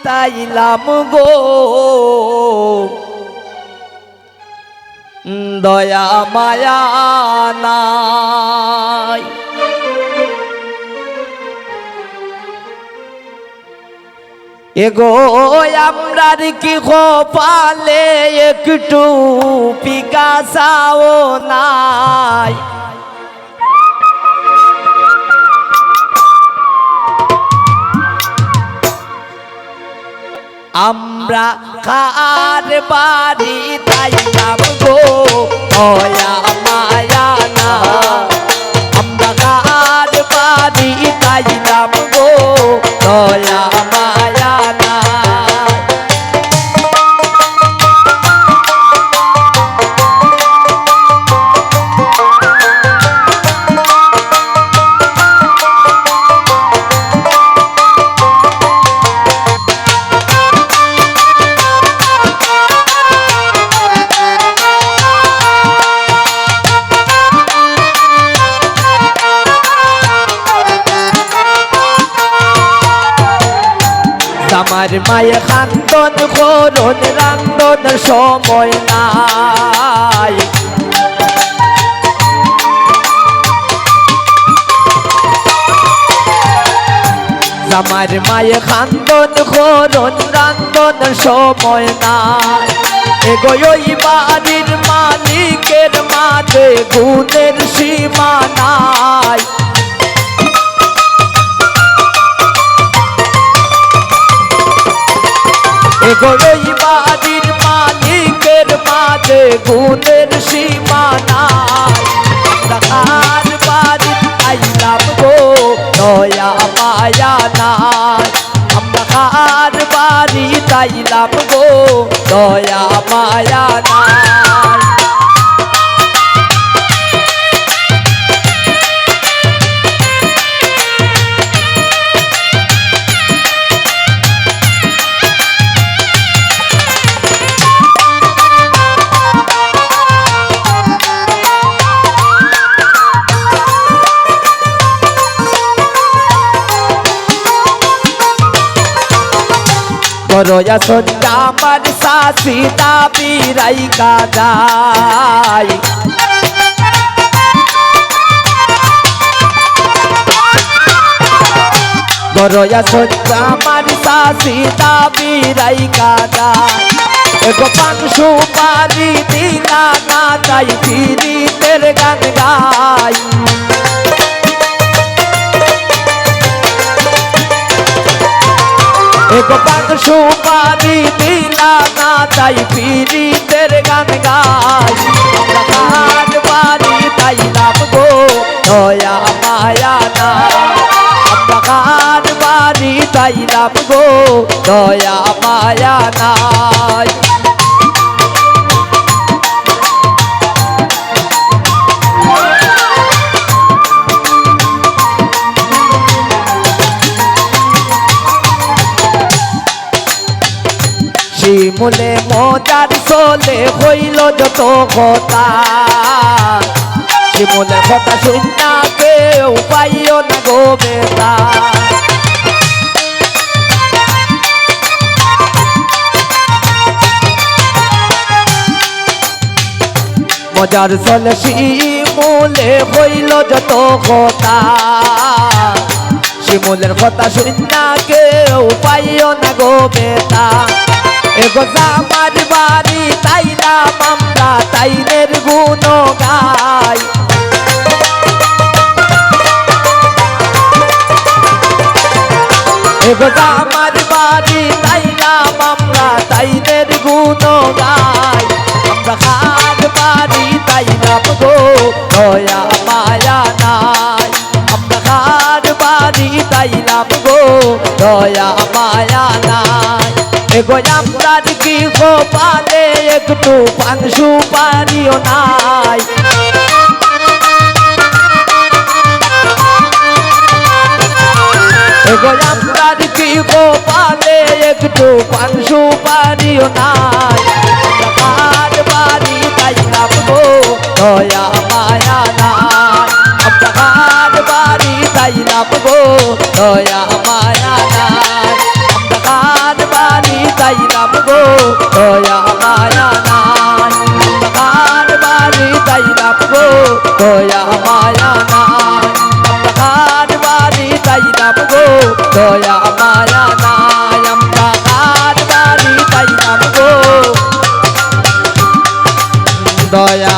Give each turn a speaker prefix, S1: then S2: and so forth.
S1: তাইলাম গো দয়া মায়া নাই। এগো আমরার কি কপালে একটু পিকাসাও নাই। আমরা কার বাড়ি তাইলাম গো দয়া মায়া না। আমরা কার বাড়ি তাইলাম গো দয়া মায়া না। আমার মায়ে খান্দন করুন রান্দন সময় নাই। আমার মায়ে খান্দন করুন রান্দন সময় নাই। এগোই বাড়ির মালিকের মাঝে গুণের সীমা নাই। এগোই বাড়ির মালিকের মাঝে গুণের সীমা নাই। কার বাড়ি তাইলাম গো দয়া মায়া নাই। আমরা কার বাড়ি তাইলাম গো দয়া মায়া নাই। করয়া সন্ধ্যা আমার শাশি দাবি রাইকা যায়। করয়া সন্ধ্যা আমার শাশি দাবি রাইকা যায়। এগো পান সুপারি দিলা না যাই ফিরিতের গান গাই। এগো পান সুপারি দিলা না তাই পীড়িতের গান গাই। আমরা কার বাড়ি তাইলাম গো দয়া মায়া নাই। আমরা কার বাড়ি তাইলাম গো দয়া মায়া নাই। শিমুলে মজার চলে হইল যত কথা। শিমুলের কথা শুননা কেউ পাইও না গো বেটা। মজার চলে শিমুলে হইল যত কথা। শিমুলের কথা শুননা কেউ পাইও না গো বেটা। এগো আমার বাড়ি তাইলাম আমরা তাইনের গুণ গাই। এগো আমার বাড়ি তাইলাম আমরা তাইনের গুণ গাই। আমরা কার বাড়ি তাইলাম গো দয়া মায়া নাই। আমরা কার বাড়ি তাইলাম গো দয়া মায়া নাই। এগো আমরার কি কপালে একটু পান সুপারিও নাই। এগো আমরার কি কপালে একটু পান সুপারিও নাই। আমরা কার বাড়ি তাইলাম গো দয়া মায়া নাই। আমরা কার বাড়ি তাইলাম গো দয়া মায়া নাই। আমরা কার তাইলাম গো দয়া মায়া নাই আমরা কার বাড়ি তাইলাম গো দয়া মায়া নাই আমরা কার বাড়ি তাইলাম গো দয়া মায়া নাই আমরা কার বাড়ি তাইলাম গো দয়া